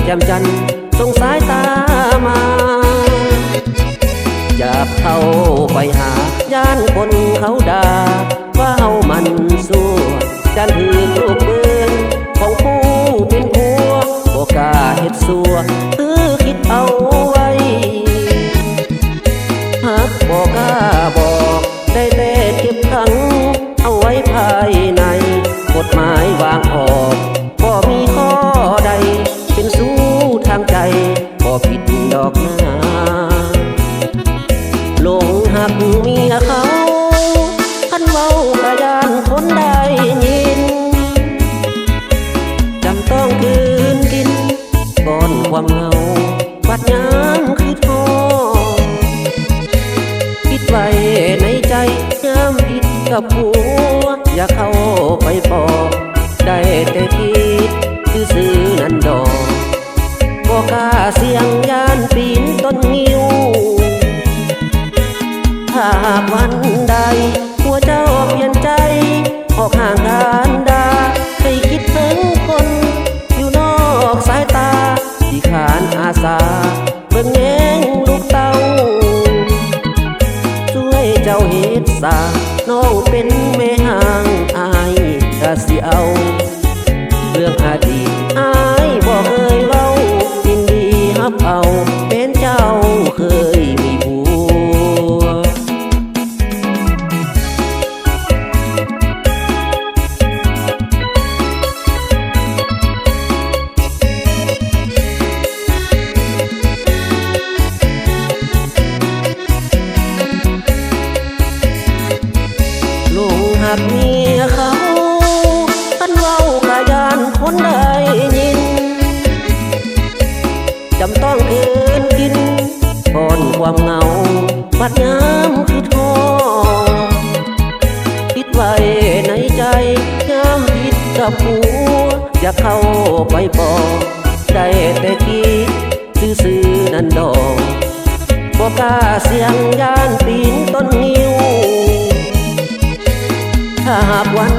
จ่มจันทร์ส่งสายตามาจับเข้าไปหาย่านคนเขาด่าว่าเฮามันสัวจันถือลูกปืนของผู้เป็นผัวบ่กล้าเฮ็ดสัวคือคิดเอาไว้หากบ่กล้าบอกได้แต่เก็บขังเอาไว้ภายในกฎหมายวางออกบ่มีข้อใดเป็นสู้ทางใจบ่ผิดดอกนาหลงหักเมียเขาคันเว้ากะยานคนได้ยินจำต้องคืนกินก่อนความเหงาบาดยามคือท้อคิดไว้ในใจยามผิดกับผัวอย่าเข้าไปบอกได้แต่คิดซื่อๆนั่นดอกบ่กล้าเสี่ยงย่านปีนต้นงิ้วหากวันใดหัวเจ้าเปลี่ยนใจออกห่างกันดาให้คิดถึงคนอยู่นอกสายตาที่ขานอาสาเบิ่งแยงลูกเต้าช่วยเจ้าเฮ็ดสาน้องเป็นแม่ห่างอายก็สิเอาเรื่องอดีตอายบ่เคยเว้ายินดีรับเอาเป็นเจ้าเคยมีผัวลุงหักเมียเขาคันเว้ากะยานคนได้ยินจำต้องคืนกินก่อนความเหงาบัดยามคือท้อคิดไว้ในใจยามผิดกับผัวอย่าเข้าไปบอกได้แต่คิดซื่อๆนั่นดอกบ่กล้าเสี่ยงย่านปีนต้นงิ้วถ้าหากวัน